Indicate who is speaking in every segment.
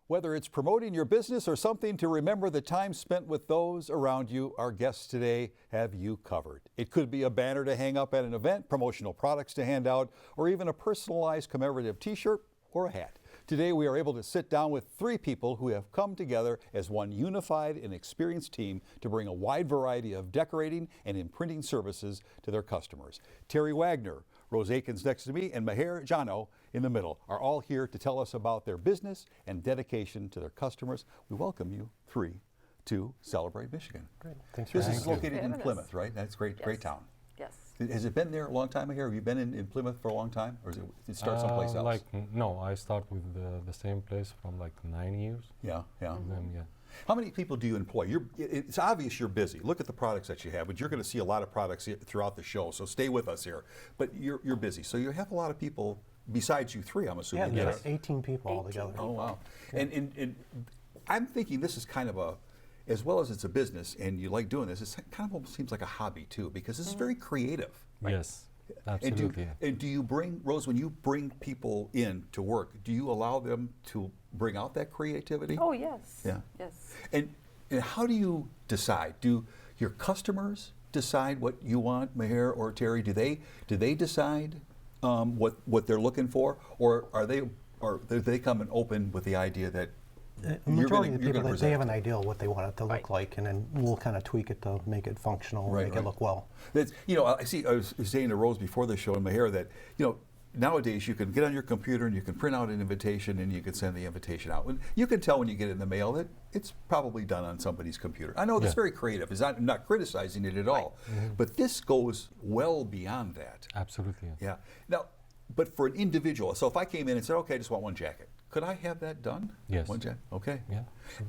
Speaker 1: Whether it's promoting your business or something to remember the time spent with those around you, our guests today have you covered. It could be a banner to hang up at an event, promotional products to hand out, or even a personalized commemorative t-shirt or a hat. Today we are able to sit down with three people who have come together as one unified and experienced team to bring a wide variety of decorating and imprinting services to their customers. Terry Wagner, Rose Aitken's next to me, and Mahier Jano in the middle are all here to tell us about their business and dedication to their customers. We welcome you three to Celebrate Michigan.
Speaker 2: Great. Thanks for
Speaker 1: This
Speaker 2: having
Speaker 1: is
Speaker 2: us.
Speaker 1: located in Plymouth, right? That's great, great town.
Speaker 3: Yes.
Speaker 1: Has it been there a long time, Mahier? Have you been in Plymouth for a long time, or did it start someplace else?
Speaker 4: No, I start with the same place from like 9 years.
Speaker 1: Yeah, yeah.
Speaker 4: And then, yeah.
Speaker 1: How many people do you employ? It's obvious you're busy. Look at the products that you have, but you're going to see a lot of products throughout the show, so stay with us here. But you're busy, so you have a lot of people besides you three, I'm assuming.
Speaker 2: Yeah, there's 18 people altogether.
Speaker 1: Oh, wow.
Speaker 2: Yeah.
Speaker 1: And I'm thinking this is kind of as well as it's a business and you like doing this, it kind of almost seems like a hobby too, because this is very creative.
Speaker 4: Right? Yes, absolutely.
Speaker 1: And do you bring, Rose, when you bring people in to work, do you allow them to bring out that creativity?
Speaker 3: Oh, yes.
Speaker 1: Yeah.
Speaker 3: Yes.
Speaker 1: And how do you decide? Do your customers decide what you want, Mahier or Terry? Do they decide what they're looking for, or do they come and open with the idea that
Speaker 2: The majority of the people, they have an idea what they want it to look like, and then we'll kind of tweak it to make it functional and make it look well.
Speaker 1: That's, I was saying to Rose before the show and Mahier that, nowadays you can get on your computer and you can print out an invitation and you can send the invitation out. And you can tell when you get it in the mail that it's probably done on somebody's computer. I know that's very creative. I'm not criticizing it at all. But this goes well beyond that.
Speaker 4: Absolutely.
Speaker 1: Yeah. Now, but for an individual, so if I came in and said, okay, I just want one jacket, could I have that done?
Speaker 4: Yes.
Speaker 1: One jacket? Okay.
Speaker 4: Yeah.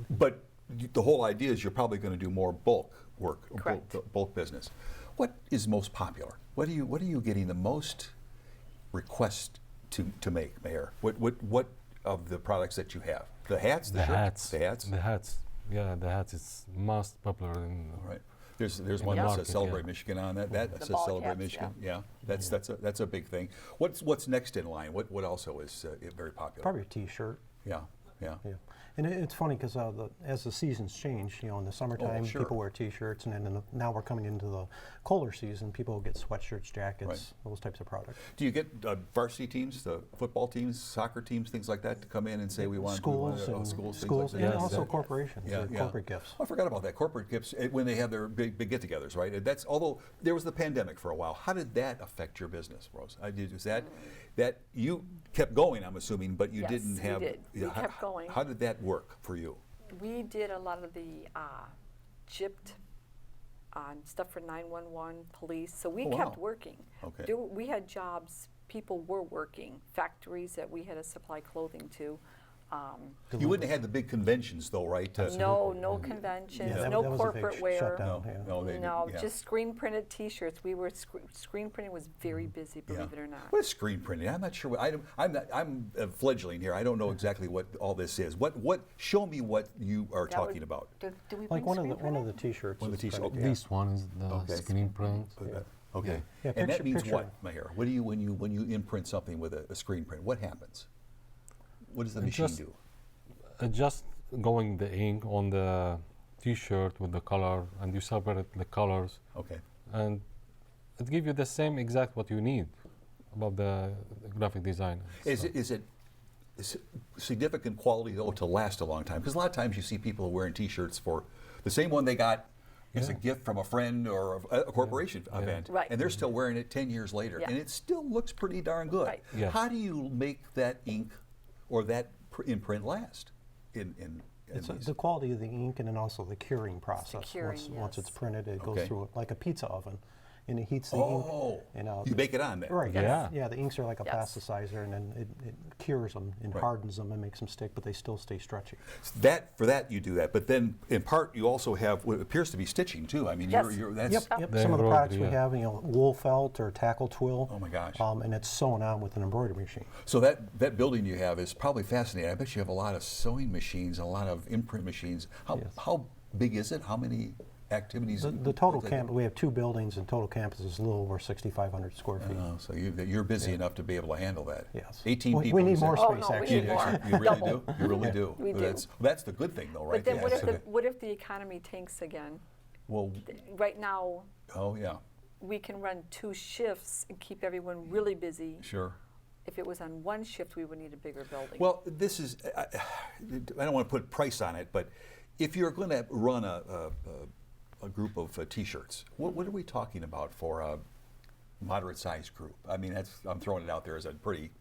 Speaker 1: But the whole idea is you're probably going to do more bulk work,
Speaker 3: Correct.
Speaker 1: bulk business. What is most popular? What are you getting the most requests to make, Mahier? What of the products that you have? The hats, the shirts, the hats.
Speaker 4: The hats. Yeah, the hats is most popular in.
Speaker 1: All right. There's
Speaker 4: in
Speaker 1: one
Speaker 4: the
Speaker 1: that
Speaker 4: market,
Speaker 1: says Celebrate Michigan on that. That says
Speaker 3: ball
Speaker 1: Celebrate
Speaker 3: caps,
Speaker 1: Michigan. Yeah. That's a big thing. What's next in line? What also is very popular?
Speaker 2: Probably a T-shirt.
Speaker 1: Yeah. Yeah.
Speaker 2: Yeah. And it's funny because as the seasons change, in the summertime people wear T-shirts, and then now we're coming into the colder season, people get sweatshirts, jackets, those types of products.
Speaker 1: Do you get varsity teams, the football teams, soccer teams, things like that, to come in and say we want
Speaker 2: schools,
Speaker 1: schools,
Speaker 2: and also corporations, corporate gifts.
Speaker 1: Oh, I forgot about that. Corporate gifts when they have their big get-togethers, right? That's although there was the pandemic for a while. How did that affect your business, Rose? Was that you kept going? I'm assuming, but you didn't have.
Speaker 3: We did. We kept going.
Speaker 1: How did that work for you?
Speaker 3: We did a lot of the gypped stuff for 911, police. So we kept working.
Speaker 1: Okay.
Speaker 3: We had jobs. People were working. Factories that we had to supply clothing to.
Speaker 1: You wouldn't have had the big conventions, though, right?
Speaker 3: No conventions, no
Speaker 2: that was
Speaker 3: corporate
Speaker 2: a big
Speaker 3: wear.
Speaker 2: shutdown,
Speaker 3: Just screen printed T-shirts. We were screen printing was very busy, believe it or not.
Speaker 1: What is screen printing? I'm not sure. I'm fledgling here. I don't know exactly what all this is. Show me what you are talking about.
Speaker 3: Do we
Speaker 2: Like
Speaker 3: bring
Speaker 2: one of the T-shirts.
Speaker 1: One of the T-shirts.
Speaker 2: printed,
Speaker 4: This one is the screen print.
Speaker 1: Okay.
Speaker 2: Yeah,
Speaker 1: And that means
Speaker 2: picture.
Speaker 1: what, Mahier? What do you when you imprint something with a screen print? What happens? What does the machine do?
Speaker 4: Just going the ink on the T-shirt with the color, and you separate the colors.
Speaker 1: Okay.
Speaker 4: And it gives you the same exact what you need about the graphic design.
Speaker 1: Is it significant quality though to last a long time? Because a lot of times you see people wearing T-shirts for the same one they got as a gift from a friend or a corporation event, and they're still wearing it 10 years later, and it still looks pretty darn good.
Speaker 3: Right.
Speaker 4: Yeah.
Speaker 1: How do you make that ink or that imprint last?
Speaker 2: It's the quality of the ink, and then also the curing process.
Speaker 3: curing,
Speaker 2: Once it's printed, it goes
Speaker 1: Okay.
Speaker 2: through like a pizza oven, and it heats the
Speaker 1: Oh,
Speaker 2: ink.
Speaker 1: you bake it on there.
Speaker 2: Right.
Speaker 4: Yes.
Speaker 2: Yeah, the inks are like a
Speaker 3: Yes.
Speaker 2: plasticizer, and then it cures them and hardens them and makes them stick, but they still stay stretchy.
Speaker 1: For that you do that, but then in part you also have what appears to be stitching too. I mean,
Speaker 3: Yes.
Speaker 1: that's
Speaker 2: Yep.
Speaker 4: The
Speaker 2: Some of the products we
Speaker 4: embroidery,
Speaker 2: have, wool felt or tackle twill.
Speaker 1: Oh my gosh.
Speaker 2: And it's sewn on with an embroidery machine.
Speaker 1: So that building you have is probably fascinating. I bet you have a lot of sewing machines, a lot of imprint machines. How big is it? How many activities?
Speaker 2: The total camp, we have 2 buildings, and total campus is a little over 6,500 square feet.
Speaker 1: So you're busy enough to be able to handle that.
Speaker 2: Yes.
Speaker 1: 18 people.
Speaker 2: We need
Speaker 1: you
Speaker 2: more
Speaker 1: said?
Speaker 2: space,
Speaker 3: no, we
Speaker 2: actually.
Speaker 3: need more.
Speaker 1: You really do? You really do?
Speaker 3: We do.
Speaker 1: That's the good thing, though, right?
Speaker 3: But then
Speaker 1: Yeah,
Speaker 3: what if the economy tanks again?
Speaker 1: well,
Speaker 3: Right now,
Speaker 1: oh, yeah,
Speaker 3: we can run 2 shifts and keep everyone really busy.
Speaker 1: sure.
Speaker 3: If it was on 1 shift, we would need a bigger building.
Speaker 1: Well, this is, I don't want to put price on it, but if you're going to run a group of T-shirts, what are we talking about for a moderate-sized group? I mean, I'm throwing it out there as a pretty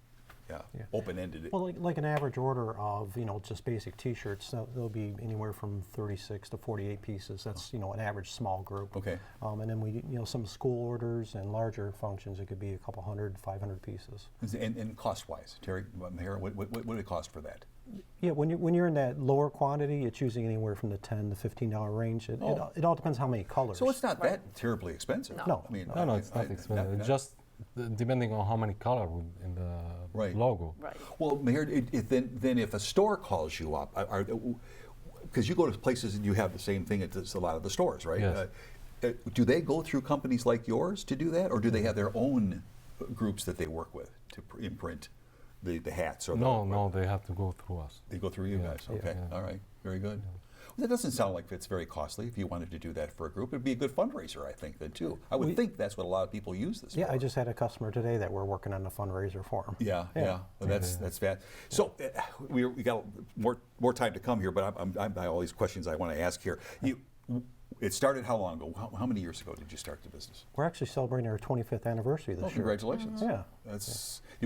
Speaker 1: open-ended.
Speaker 2: Well, like an average order of, just basic T-shirts, they'll be anywhere from 36 to 48 pieces. That's, an average small group.
Speaker 1: Okay.
Speaker 2: And then we, some school orders and larger functions, it could be a couple 100, 500 pieces.
Speaker 1: And cost-wise, Terry, Mahier, what would it cost for that?
Speaker 2: Yeah, when you're in that lower quantity, it's usually anywhere from the $10 to $15 range. It all depends how many colors.
Speaker 1: So it's not that terribly expensive.
Speaker 2: No.
Speaker 1: I mean,
Speaker 4: No, it's not expensive. Just depending on how many colors in the logo.
Speaker 3: Right.
Speaker 1: Well, Mahier, then if a store calls you up, because you go to places and you have the same thing at a lot of the stores, right?
Speaker 4: Yes.
Speaker 1: Do they go through companies like yours to do that, or do they have their own groups that they work with to imprint the hats? Or
Speaker 4: No, they have to go through us.
Speaker 1: They go through you guys. Okay, all right, very good. Well, that doesn't sound like it's very costly. If you wanted to do that for a group, it'd be a good fundraiser, I think, then too. I would think that's what a lot of people use this for.
Speaker 2: Yeah, I just had a customer today that we're working on a fundraiser for him.
Speaker 1: Yeah. Well, that's bad. So we got more time to come here, but I'm all these questions I want to ask here. It started how long ago? How many years ago did you start the business?
Speaker 2: We're actually celebrating our 25th anniversary this year.
Speaker 1: Congratulations!
Speaker 2: Yeah.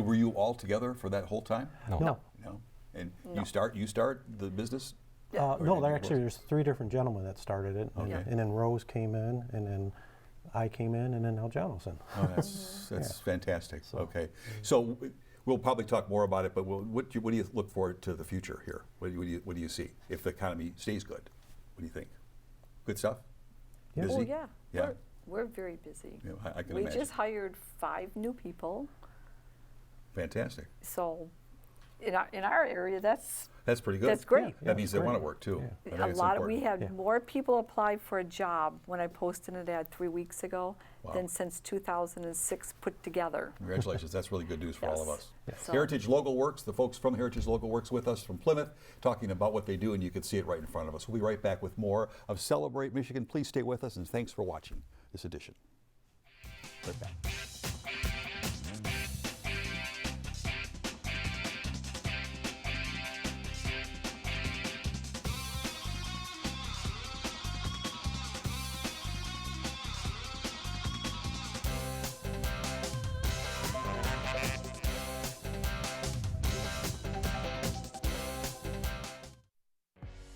Speaker 1: Were you all together for that whole time?
Speaker 2: No.
Speaker 1: And you start the business?
Speaker 2: No, there's 3 different gentlemen that started it, and then Rose came in, and then I came in, and then Al Jano's in.
Speaker 1: Oh, that's fantastic. Okay, so we'll probably talk more about it, but what do you look forward to the future here? What do you see if the economy stays good? What do you think? Good stuff?
Speaker 2: Yeah.
Speaker 1: Busy?
Speaker 3: Oh, yeah. We're very busy.
Speaker 1: Yeah, I can
Speaker 3: we
Speaker 1: imagine.
Speaker 3: just hired 5 new people.
Speaker 1: Fantastic.
Speaker 3: So in our area, that's
Speaker 1: pretty good.
Speaker 3: That's great.
Speaker 1: That means they want to work too.
Speaker 3: Yeah. We had more people apply for a job when I posted an ad 3 weeks ago than since 2006 put together.
Speaker 1: Congratulations. That's really good news for all of us.
Speaker 2: Yes.
Speaker 3: So-
Speaker 1: Heritage Logo Works, the folks from Heritage Logo Works with us from Plymouth, talking about what they do, and you can see it right in front of us. We'll be right back with more of Celebrate Michigan. Please stay with us, and thanks for watching this edition. Right back.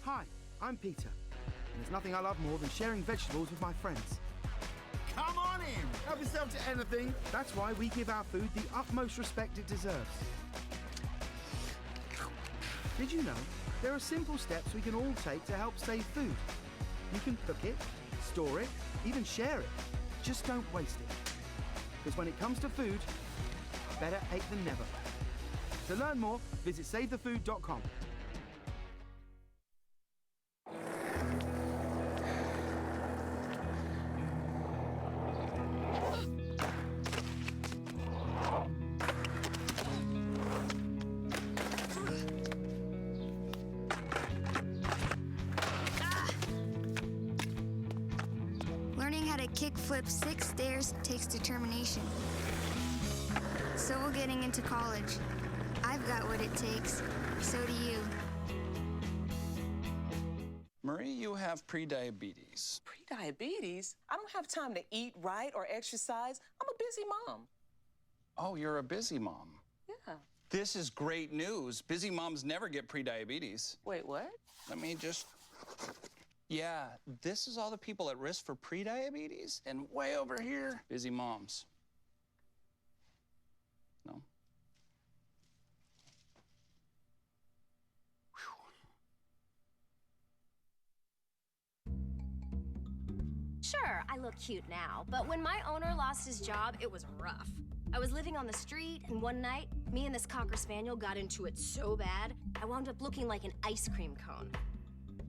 Speaker 5: Hi, I'm Peter, and there's nothing I love more than sharing vegetables with my friends. Come on in! Help yourself to anything! That's why we give our food the utmost respect it deserves. Did you know there are simple steps we can all take to help save food? You can cook it, store it, even share it. Just don't waste it. Because when it comes to food, better ache than never. To learn more, visit savethefood.com.
Speaker 6: Learning how to kickflip 6 stairs takes determination. So will getting into college. I've got what it takes. So do you.
Speaker 7: Marie, you have prediabetes.
Speaker 8: Prediabetes? I don't have time to eat right or exercise. I'm a busy mom.
Speaker 7: Oh, you're a busy mom.
Speaker 8: Yeah.
Speaker 7: This is great news. Busy moms never get prediabetes.
Speaker 8: Wait, what?
Speaker 7: Let me just... Yeah, this is all the people at risk for prediabetes, and way over here, busy moms. No?
Speaker 9: Sure, I look cute now, but when my owner lost his job, it was rough. I was living on the street, and one night, me and this Cocker Spaniel got into it so bad, I wound up looking like an ice cream cone.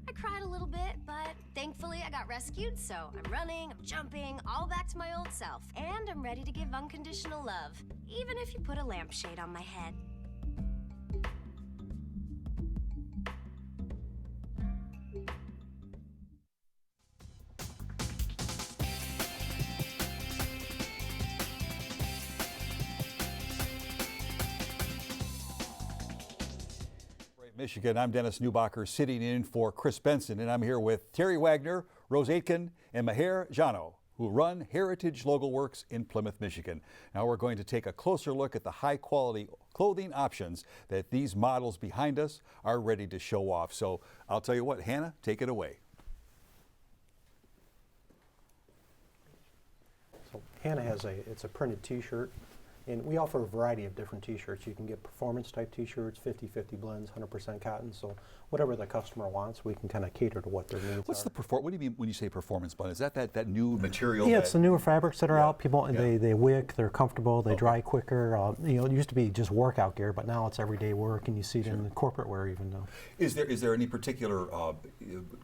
Speaker 9: I cried a little bit, but thankfully I got rescued, so I'm running, I'm jumping, all back to my old self. And I'm ready to give unconditional love, even if you put a lampshade on my head.
Speaker 1: Michigan. I'm Dennis Newbacher, sitting in for Chris Benson, and I'm here with Terry Wagner, Rose Aitken, and Mahier Jano, who run Heritage Logo Works in Plymouth, Michigan. Now we're going to take a closer look at the high-quality clothing options that these models behind us are ready to show off. So I'll tell you what, Hannah, take it away.
Speaker 2: So Hannah has it's a printed T-shirt. And we offer a variety of different T-shirts. You can get performance-type T-shirts, 50-50 blends, 100% cotton. So whatever the customer wants, we can kind of cater to what their needs
Speaker 1: What's
Speaker 2: are.
Speaker 1: what do you mean when you say performance blend? Is that new material?
Speaker 2: Yeah, it's the newer fabrics that are out. People,
Speaker 1: Yeah.
Speaker 2: they wick, they're comfortable, they dry quicker. You know, it used to be just workout gear, but now it's everyday work, and you see it in the corporate wear even now.
Speaker 1: Is there any particular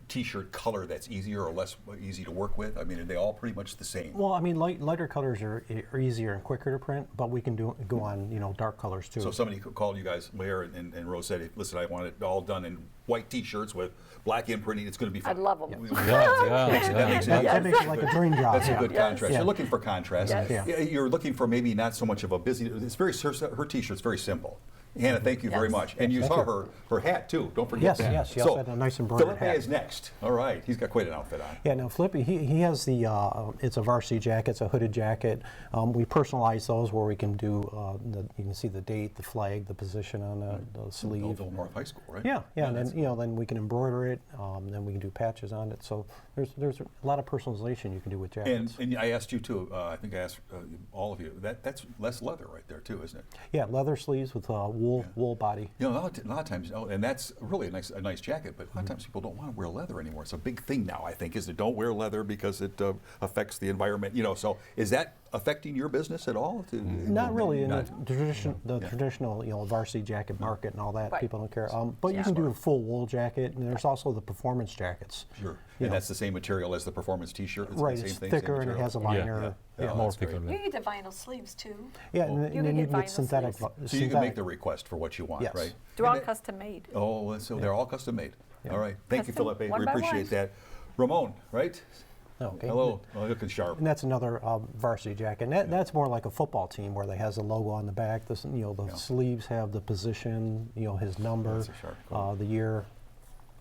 Speaker 1: T-shirt color that's easier or less easy to work with? I mean, are they all pretty much the same?
Speaker 2: Well, I mean, lighter colors are easier and quicker to print, but we can go on, you know, dark colors too.
Speaker 1: So somebody called you guys, Mahier and Rose said, listen, I want it all done in white T-shirts with black imprinting. It's going to be fun.
Speaker 3: I'd love them.
Speaker 2: That makes it like a dream job.
Speaker 1: That's a good contrast.
Speaker 2: Yeah.
Speaker 1: You're looking for contrast.
Speaker 3: Yes.
Speaker 2: Yeah.
Speaker 1: You're looking for maybe not so much of a busy. It's very her T-shirt's very simple. Hannah, thank you very much. And you saw her hat too. Don't forget that.
Speaker 2: Yes, she also had a nice embroidered hat.
Speaker 1: Felipe is next. All right, he's got quite an outfit on.
Speaker 2: Yeah, no, Flippy, he has the, it's a varsity jacket, it's a hooded jacket. We personalize those where we can do, you can see the date, the flag, the position on the sleeve.
Speaker 1: Old North High School, right?
Speaker 2: Yeah, and then, you know, then we can embroider it, then we can do patches on it. So there's a lot of personalization you can do with jackets.
Speaker 1: And I asked you too, I think I asked all of you, that's less leather right there too, isn't it?
Speaker 2: Yeah, leather sleeves with wool body.
Speaker 1: You know, a lot of times, and that's really a nice jacket, but a lot of times people don't want to wear leather anymore. It's a big thing now, I think, is that don't wear leather because it affects the environment. You know, so is that affecting your business at all?
Speaker 2: Not really. In the traditional, you know, varsity jacket market and all that, people don't care. But you can do a full wool jacket, and there's also the performance jackets.
Speaker 1: Sure. And that's the same material as the performance T-shirt?
Speaker 2: Right, it's thicker and it has a liner.
Speaker 1: Yeah,
Speaker 4: more thicker.
Speaker 3: You get the vinyl sleeves too.
Speaker 2: Yeah, and then you can get synthetic.
Speaker 1: So you can make the request for what you want,
Speaker 2: yes.
Speaker 1: right?
Speaker 3: They're all custom made.
Speaker 1: Oh, so they're all custom made. All right. Thank you,
Speaker 3: Custom,
Speaker 1: Felipe.
Speaker 3: one
Speaker 1: We
Speaker 3: by
Speaker 1: appreciate
Speaker 3: one.
Speaker 1: that. Ramon, right?
Speaker 2: Okay.
Speaker 1: Hello. Oh, looking sharp.
Speaker 2: And that's another varsity jacket. And that's more like a football team where they has a logo on the back. The sleeves have the position, you know, his number,
Speaker 1: That's a sharp
Speaker 2: the year.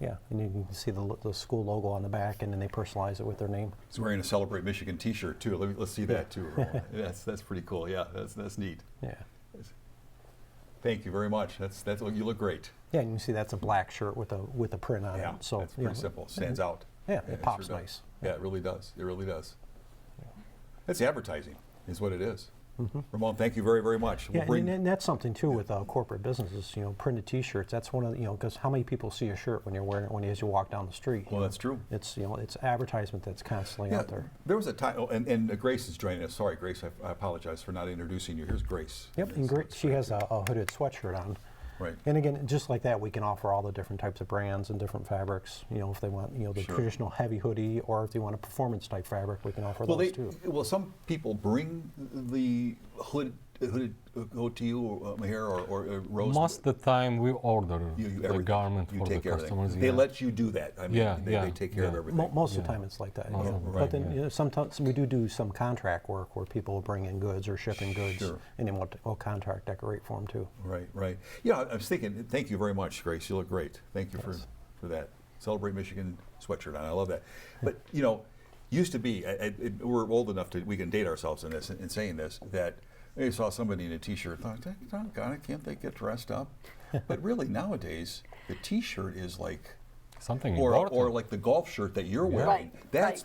Speaker 2: Yeah, and you can see the school logo on the back, and then they personalize it with their name.
Speaker 1: He's wearing a Celebrate Michigan T-shirt too. Let's see that too. That's pretty cool. Yeah, that's neat.
Speaker 2: Yeah.
Speaker 1: Thank you very much. You look great.
Speaker 2: Yeah, and you see that's a black shirt with a print on
Speaker 1: Yeah,
Speaker 2: it. So
Speaker 1: that's pretty simple. Stands out.
Speaker 2: Yeah, it pops
Speaker 1: sure does.
Speaker 2: nice.
Speaker 1: Yeah, it really does. It really does. It's advertising, is what it is. Ramon, thank you very, very much.
Speaker 2: Yeah, and that's something too with corporate businesses. You know, printed T-shirts. That's one of the, because how many people see a shirt when you're wearing it as you walk down the street?
Speaker 1: Well, that's true.
Speaker 2: It's it's advertisement that's constantly out there.
Speaker 1: There was a time, and Grace is joining us. Sorry, Grace, I apologize for not introducing you. Here's Grace.
Speaker 2: Yep, and she has a hooded sweatshirt on.
Speaker 1: Right.
Speaker 2: And again, just like that, we can offer all the different types of brands and different fabrics. You know, if they want, the traditional heavy hoodie, or if they want a performance type fabric, we can offer those too.
Speaker 1: Well, some people bring the hooded to you, Mahier or Rose.
Speaker 4: Most of the time, we order the garment for the customers.
Speaker 1: They let you do that. I mean, they take care of everything.
Speaker 2: Most of the time, it's like that. But then sometimes we do some contract work where people will bring in goods or ship in goods, and then we'll contract decorate for them too.
Speaker 1: Right. Yeah, I was thinking. Thank you very much, Grace. You look great. Thank you for that. Celebrate Michigan sweatshirt on. I love that. But used to be. We're old enough we can date ourselves in this in saying this that. You saw somebody in a T-shirt, thought, doggone it, can't they get dressed up? But really, nowadays, the T-shirt is like
Speaker 4: something
Speaker 1: or like the golf shirt that you're wearing. That's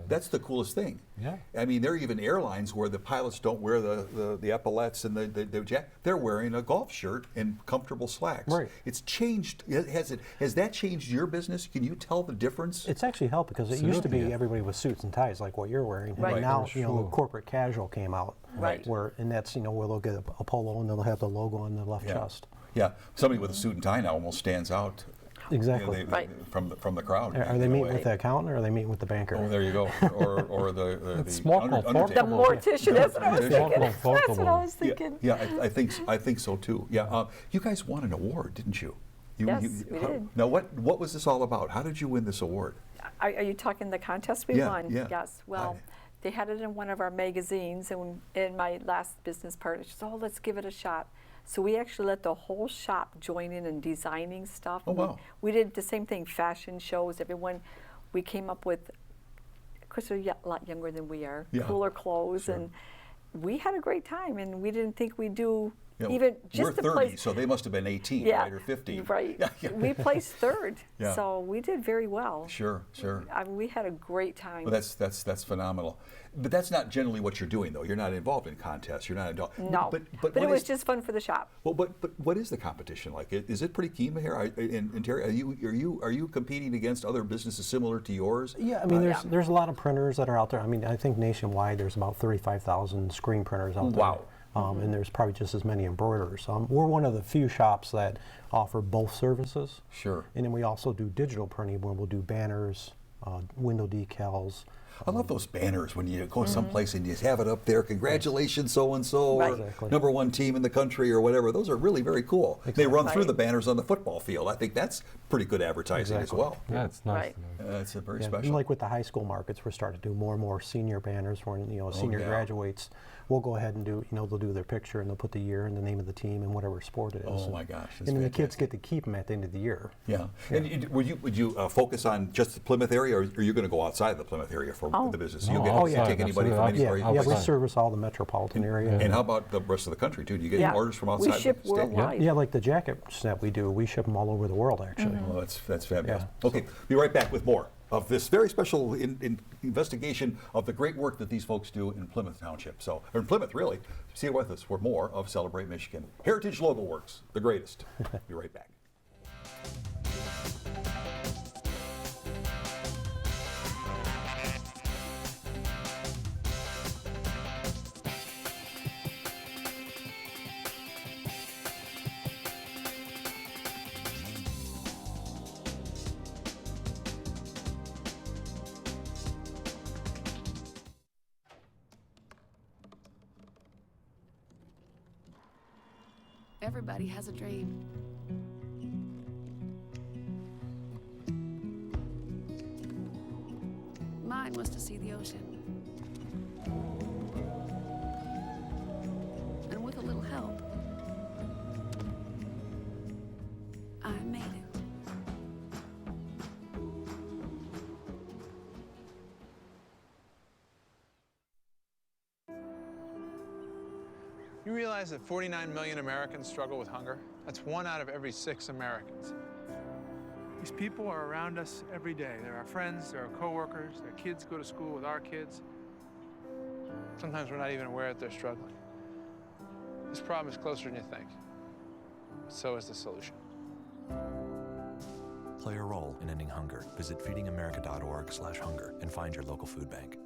Speaker 1: that's the coolest thing.
Speaker 4: Yeah.
Speaker 1: I mean, there are even airlines where the pilots don't wear the epaulettes and the jacket. They're wearing a golf shirt and comfortable slacks.
Speaker 2: Right.
Speaker 1: It's changed. Has that changed your business? Can you tell the difference?
Speaker 2: It's actually helped because it used to be everybody with suits and ties like what you're wearing.
Speaker 3: Right.
Speaker 2: And now the corporate casual came out.
Speaker 3: Right.
Speaker 2: And that's where they'll get a polo and they'll have the logo on the left chest.
Speaker 1: Yeah. Somebody with a suit and tie now almost stands out.
Speaker 2: Exactly.
Speaker 3: Right.
Speaker 1: From the crowd.
Speaker 2: Are they meeting with the accountant or are they meeting with the banker?
Speaker 1: Oh, there you go. Or the
Speaker 4: It's more comfortable.
Speaker 3: The mortician, that's what I was
Speaker 4: More
Speaker 3: thinking. That's what I
Speaker 4: comfortable.
Speaker 3: was thinking.
Speaker 1: Yeah, I think so too. Yeah, you guys won an award, didn't you?
Speaker 3: Yes, we did.
Speaker 1: Now, what was this all about? How did you win this award?
Speaker 3: Are you talking the contest we
Speaker 1: Yeah,
Speaker 3: won?
Speaker 1: yeah.
Speaker 3: Yes. Well, they had it in one of our magazines, and in my last business partner, she said, "Oh, let's give it a shot." So we actually let the whole shop join in designing stuff.
Speaker 1: Oh, wow.
Speaker 3: We did the same thing, fashion shows. Everyone, we came up with, of course, they're a lot younger than we are,
Speaker 1: Yeah.
Speaker 3: cooler clothes,
Speaker 1: Sure.
Speaker 3: and we had a great time. And we didn't think we'd do
Speaker 1: Yeah,
Speaker 3: even just
Speaker 1: we're
Speaker 3: the
Speaker 1: 30,
Speaker 3: place.
Speaker 1: so they must have been 18,
Speaker 3: Yeah,
Speaker 1: right, or 15.
Speaker 3: right.
Speaker 1: Yeah, yeah.
Speaker 3: We placed third,
Speaker 1: Yeah.
Speaker 3: so we did very well.
Speaker 1: Sure.
Speaker 3: I mean, we had a great time.
Speaker 1: Well, that's phenomenal. But that's not generally what you're doing, though. You're not involved in contests. You're not involved.
Speaker 3: No,
Speaker 1: but
Speaker 3: it
Speaker 1: what
Speaker 3: was
Speaker 1: is-
Speaker 3: just fun for the shop.
Speaker 1: Well, but what is the competition like? Is it pretty keen here? And Terry, are you competing against other businesses similar to yours?
Speaker 2: Yeah, I mean, there's a lot of printers that are out there. I mean, I think nationwide there's about 35,000 screen printers out there.
Speaker 1: Wow.
Speaker 2: And there's probably just as many embroiderers. We're one of the few shops that offer both services.
Speaker 1: Sure.
Speaker 2: And then we also do digital printing where we'll do banners, window decals.
Speaker 1: I love those banners when you go someplace and you have it up there. Congratulations, so and so,
Speaker 3: Right.
Speaker 1: or
Speaker 2: Exactly.
Speaker 1: #1 team in the country, or whatever. Those are really very cool. They run through
Speaker 3: Right.
Speaker 1: the banners on the football field. I think that's pretty good advertising
Speaker 2: Exactly.
Speaker 1: as well.
Speaker 4: Yeah, it's nice.
Speaker 3: Right.
Speaker 1: It's a very
Speaker 2: Yeah,
Speaker 1: special.
Speaker 2: and like with the high school markets, we're starting to do more and more senior banners when senior
Speaker 1: yeah.
Speaker 2: graduates. We'll go ahead and do, they'll do their picture and they'll put the year and the name of the team and whatever sport it is.
Speaker 1: Oh
Speaker 2: And-
Speaker 1: my gosh, that's
Speaker 2: And then the kids
Speaker 1: fantastic.
Speaker 2: get to keep them at the end of the year.
Speaker 1: Yeah. And would you focus on just the Plymouth area, or are you going to go outside the Plymouth area for the business?
Speaker 4: No,
Speaker 1: You'll get,
Speaker 4: outside,
Speaker 1: take anybody from
Speaker 4: absolutely.
Speaker 1: anywhere.
Speaker 2: Yeah,
Speaker 1: you
Speaker 2: we
Speaker 1: place.
Speaker 4: outside.
Speaker 2: service all the metropolitan area.
Speaker 1: And how about the rest of the country too? Do you get orders from outside
Speaker 3: We ship
Speaker 1: the state?
Speaker 3: worldwide.
Speaker 2: Yeah, like the jackets that we do, we ship them all over the world, actually.
Speaker 1: Well, that's fabulous.
Speaker 2: Yeah,
Speaker 1: Okay, be right back with more of this very special investigation of the great work that these folks do in Plymouth Township. So, or in Plymouth, really. Stay with us for more of Celebrate Michigan. Heritage Logo Works, the greatest. Be right back.
Speaker 10: Everybody has a dream. Mine was to see the ocean. And with a little help, I made it.
Speaker 11: You realize that 49 million Americans struggle with hunger? That's 1 out of every 6 Americans.
Speaker 12: These people are around us every day. They're our friends, they're our coworkers, their kids go to school with our kids.
Speaker 11: Sometimes we're not even aware that they're struggling. This problem is closer than you think. So is the solution.
Speaker 13: Play a role in ending hunger. Visit feedingamerica.org/hunger and find your local food bank.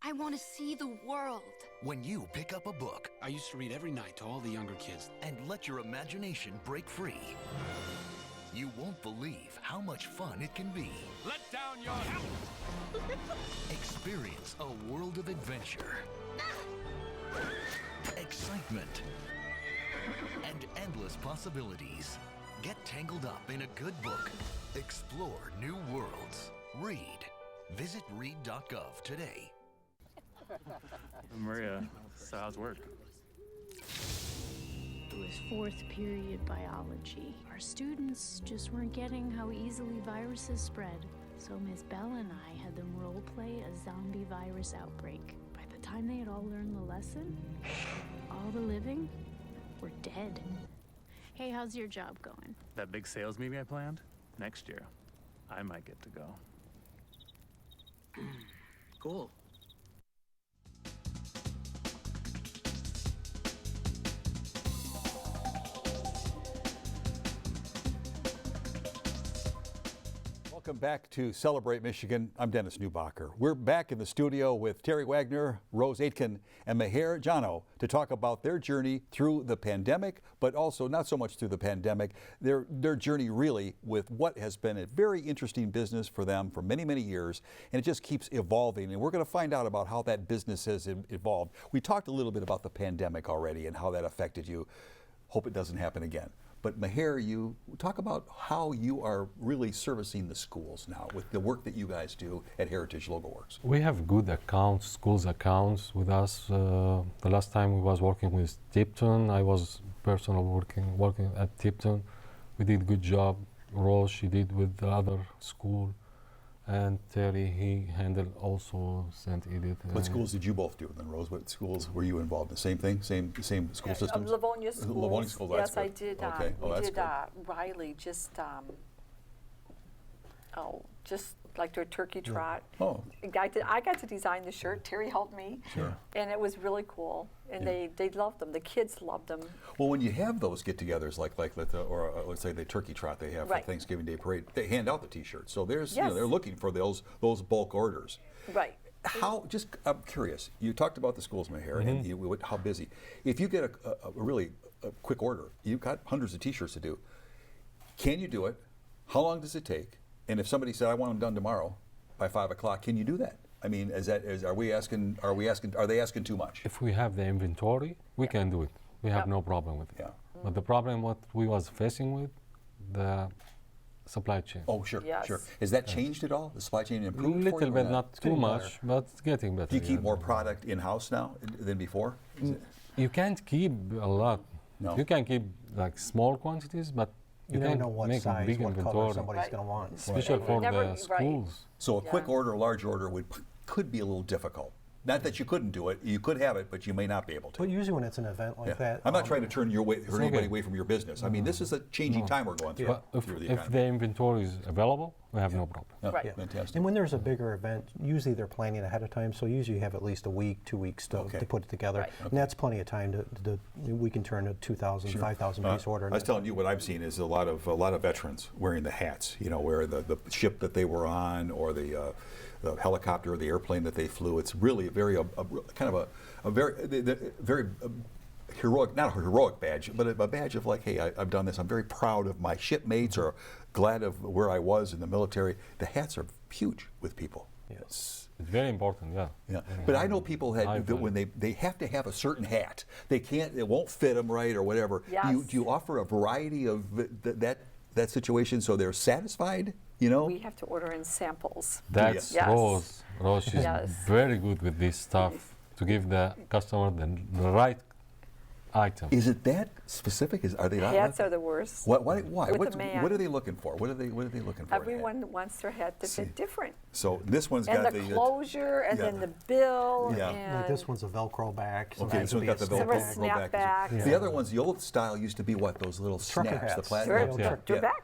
Speaker 14: I want to see the world.
Speaker 15: When you pick up a book, I used to read every night to all the younger kids,
Speaker 13: and let your imagination break free, you won't believe how much fun it can be.
Speaker 15: let down your help.
Speaker 13: Experience a world of adventure, excitement, and endless possibilities. Get tangled up in a good book. Explore new worlds. Read. Visit read.gov today.
Speaker 16: Maria, so how's work?
Speaker 17: It was 4th period biology. Our students just weren't getting how easily viruses spread. So Miss Bell and I had them role play a zombie virus outbreak. By the time they had all learned the lesson, all the living were dead. Hey, how's your job going?
Speaker 16: That big sales meeting I planned? Next year, I might get to go.
Speaker 15: Cool.
Speaker 1: Welcome back to Celebrate Michigan. I'm Dennis Newbacher. We're back in the studio with Terry Wagner, Rose Aitken, and Mahier Jano to talk about their journey through the pandemic, but also not so much through the pandemic, their journey really with what has been a very interesting business for them for many, many years, and it just keeps evolving. And we're going to find out about how that business has evolved. We talked a little bit about the pandemic already and how that affected you. Hope it doesn't happen again. But Mahier, you talk about how you are really servicing the schools now with the work that you guys do at Heritage Logo Works.
Speaker 4: We have good accounts, schools accounts with us. The last time we was working with Tipton, I was personally working at Tipton. We did a good job. Rose, she did with the other school. And Terry, he handled also St. Edith.
Speaker 1: What schools did you both do then, Rose? What schools were you involved in? Same thing? Same school systems?
Speaker 3: Livonia schools.
Speaker 1: Livonia schools,
Speaker 3: Yes,
Speaker 1: that's
Speaker 3: I
Speaker 1: good.
Speaker 3: did.
Speaker 1: Okay.
Speaker 3: We
Speaker 1: that's
Speaker 3: did
Speaker 1: good.
Speaker 3: Riley, just like their turkey trot.
Speaker 1: Oh.
Speaker 3: I got to design the shirt. Terry helped me.
Speaker 1: Sure.
Speaker 3: And it was really cool. And they loved them. The kids loved them.
Speaker 1: Well, when you have those get-togethers, like let's say the turkey trot they have for Thanksgiving Day parade, they hand out the T-shirts. So there's they're looking for those bulk orders.
Speaker 3: Right.
Speaker 1: I'm curious. You talked about the schools, Mahier, and how busy. If you get a really quick order, you've got hundreds of T-shirts to do. Can you do it? How long does it take? And if somebody said, "I want them done tomorrow by 5 o'clock," can you do that? I mean, are they asking too much?
Speaker 4: If we have the inventory, we can do it. We have no problem with it.
Speaker 1: Yeah.
Speaker 4: But the problem what we was facing with, the supply chain.
Speaker 1: Oh, sure, sure. Has that changed at all? The supply chain improved
Speaker 4: a little
Speaker 1: for you?
Speaker 4: bit, not too much, but it's getting better.
Speaker 1: Do you keep more product in-house now than before?
Speaker 4: You can't keep a lot.
Speaker 1: No.
Speaker 4: You can keep like small quantities, but
Speaker 2: you never know what
Speaker 4: make
Speaker 2: size,
Speaker 4: big
Speaker 2: what
Speaker 4: inventory.
Speaker 2: color somebody's going to want.
Speaker 4: Especially for the schools.
Speaker 1: So a quick order, a large order could be a little difficult. Not that you couldn't do it, you could have it, but you may not be able to.
Speaker 2: But usually when it's an event like that.
Speaker 1: I'm not trying to turn anybody away from your business. I mean, this is a changing time we're going through.
Speaker 4: But if the inventory is available, we have no problem.
Speaker 1: Right. Fantastic.
Speaker 2: And when there's a bigger event, usually they're planning ahead of time, so usually you have at least a week, 2 weeks to put it together. Right. And that's plenty of time to we can turn a 2,000, 5,000 piece order.
Speaker 1: I was telling you what I've seen is a lot of veterans wearing the hats, where the ship that they were on or the helicopter or the airplane that they flew. It's really very heroic, not a heroic badge, but a badge of like, hey, I've done this. I'm very proud of my shipmates or glad of where I was in the military. The hats are huge with people.
Speaker 2: Yes.
Speaker 4: It's very important,
Speaker 1: yeah. But I know people when they have to have a certain hat, it won't fit them right or whatever.
Speaker 3: Yes.
Speaker 1: Do you offer a variety of that situation so they're satisfied?
Speaker 3: We have to order in samples.
Speaker 4: That's Rose. Rose, she's very good with this stuff to give the customer the right item.
Speaker 1: Is it that specific? Are they not?
Speaker 3: Hats are the worst.
Speaker 1: Why?
Speaker 3: With
Speaker 1: What are they looking for? What are they looking for?
Speaker 3: Everyone wants their hat to fit different.
Speaker 1: So this one's
Speaker 3: and
Speaker 1: got
Speaker 3: the closure, and then the bill.
Speaker 1: Yeah.
Speaker 3: And
Speaker 2: like this one's a Velcro back.
Speaker 1: Okay, this one's got the Velcro back.
Speaker 3: Yeah.
Speaker 1: The other ones, the old style used to be what? Those little snaps, the plastic.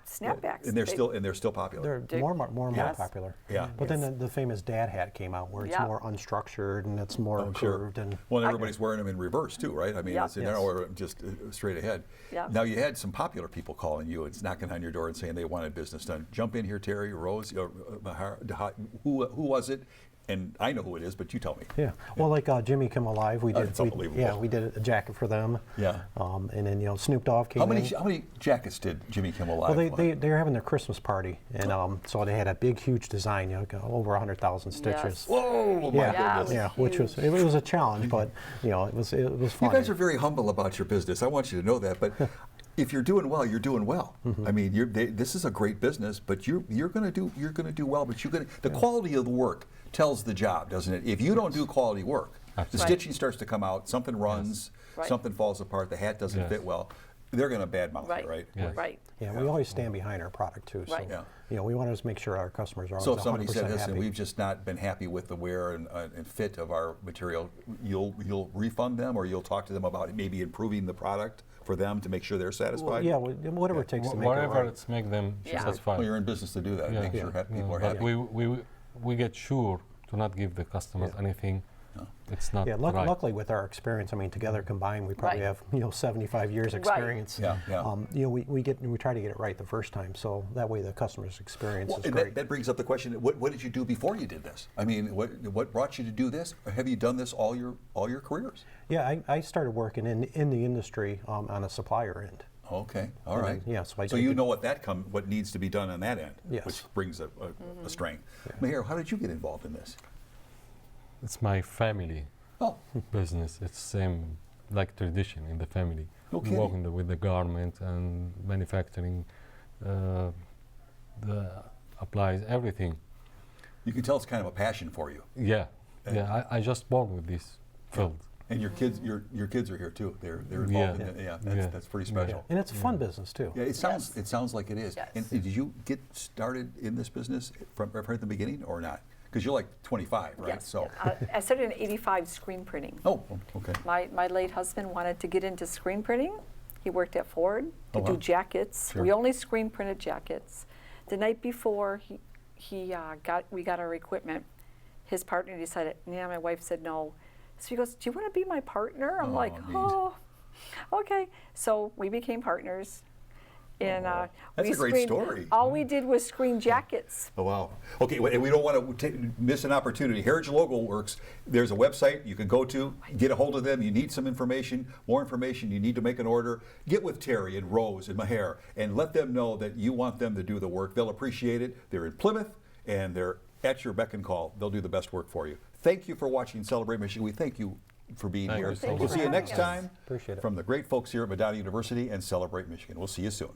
Speaker 3: Snapbacks.
Speaker 1: And they're still popular.
Speaker 2: They're more and more popular.
Speaker 1: Yeah.
Speaker 2: But then the famous dad hat came out where it's more unstructured and it's more curved and.
Speaker 1: Well, everybody's wearing them in reverse too, right? I mean, they're just straight ahead.
Speaker 3: Yeah.
Speaker 1: Now you had some popular people calling you and knocking on your door and saying they wanted business done. Jump in here, Terry, Rose, who was it? And I know who it is, but you tell me.
Speaker 2: Yeah. Well, like Jimmy Kimmel Live, we did.
Speaker 1: It's unbelievable.
Speaker 2: Yeah, we did a jacket for them.
Speaker 1: Yeah.
Speaker 2: And then Snoop Dogg came in.
Speaker 1: How many jackets did Jimmy Kimmel Live?
Speaker 2: Well, they were having their Christmas party, and so they had a big, huge design. Over 100,000 stitches.
Speaker 3: Yes.
Speaker 1: Whoa! My goodness.
Speaker 2: Yeah. Which was it was a challenge, but it was fun.
Speaker 1: You guys are very humble about your business. I want you to know that, but. If you're doing well, you're doing well.
Speaker 2: Mm-hmm.
Speaker 1: I mean, this is a great business, but you're going to do well. But the quality of the work tells the job, doesn't it? If you don't do quality work, the stitching starts to come out, something runs, something falls apart, the hat doesn't fit well. They're going to badmouth it, right?
Speaker 4: Yes.
Speaker 3: Right.
Speaker 2: Yeah, we always stand behind our product too.
Speaker 3: Right.
Speaker 2: So, we want to make sure our customers are
Speaker 1: So
Speaker 2: always
Speaker 1: if somebody
Speaker 2: 100%
Speaker 1: said, listen,
Speaker 2: happy.
Speaker 1: we've just not been happy with the wear and fit of our material, you'll refund them, or you'll talk to them about maybe improving the product for them to make sure they're satisfied?
Speaker 2: Whatever it takes to make it
Speaker 4: whatever
Speaker 2: right.
Speaker 4: it's make them satisfied.
Speaker 1: Well, you're in business to do that. Make sure people are
Speaker 4: But
Speaker 1: happy.
Speaker 4: we get sure to not give the customers anything It's not
Speaker 2: Yeah,
Speaker 4: right.
Speaker 2: luckily with our experience, I mean, together combined, we probably
Speaker 3: Right.
Speaker 2: have 75 years experience.
Speaker 1: Yeah, yeah.
Speaker 2: We try to get it right the first time, so that way the customer's experience
Speaker 1: Well,
Speaker 2: is
Speaker 1: and
Speaker 2: great.
Speaker 1: that brings up the question: what did you do before you did this? I mean, what brought you to do this? Or have you done this all your careers?
Speaker 2: Yeah, I started working in the industry on a supplier end.
Speaker 1: Okay, all
Speaker 2: And
Speaker 1: right.
Speaker 2: then, yeah, so I
Speaker 1: so
Speaker 2: did
Speaker 1: you
Speaker 2: the-
Speaker 1: know what needs to be done on that end,
Speaker 2: Yes.
Speaker 1: which brings a strength. Mahier, how did you get involved in this?
Speaker 4: It's my family
Speaker 1: Oh,
Speaker 4: business. It's same like tradition in the family.
Speaker 1: No
Speaker 4: We
Speaker 1: kidding.
Speaker 4: work with the garment and manufacturing, the applies everything.
Speaker 1: you can tell it's kind of a passion for you.
Speaker 4: Yeah, yeah. I just born with this field.
Speaker 1: And your kids are here too. They're involved
Speaker 4: Yeah.
Speaker 1: in it. Yeah,
Speaker 4: Yeah.
Speaker 1: that's pretty special.
Speaker 2: And it's a fun business too.
Speaker 1: Yeah, it sounds like it is.
Speaker 3: Yes.
Speaker 1: And did you get started in this business from the beginning or not? Because you're like 25, right?
Speaker 3: Yes.
Speaker 1: So.
Speaker 3: I started in '85 screen printing.
Speaker 1: Oh, okay.
Speaker 3: My late husband wanted to get into screen printing. He worked at Ford to
Speaker 1: Oh,
Speaker 3: do
Speaker 1: wow.
Speaker 3: jackets.
Speaker 1: Sure.
Speaker 3: We only screen printed jackets. The night before we got our equipment, his partner decided, yeah, my wife said no. So he goes, do you want to be my partner? I'm like,
Speaker 1: neat.
Speaker 3: oh, okay. So we became partners. And
Speaker 1: That's
Speaker 3: we
Speaker 1: a great
Speaker 3: screened-
Speaker 1: story.
Speaker 3: All we did was screen jackets.
Speaker 1: Oh, wow. Okay, and we don't want to miss an opportunity. Heritage Logo Works, there's a website you can go to, get a hold of them. You need some information, more information, you need to make an order. Get with Terry and Rose and Mahier and let them know that you want them to do the work. They'll appreciate it. They're in Plymouth and they're at your beck and call. They'll do the best work for you. Thank you for watching Celebrate Michigan. We thank you for being
Speaker 4: Thank
Speaker 1: here.
Speaker 4: you so
Speaker 1: We'll
Speaker 4: much.
Speaker 1: see you next time
Speaker 2: Appreciate it.
Speaker 1: from the great folks here at Medina University and Celebrate Michigan. We'll see you soon.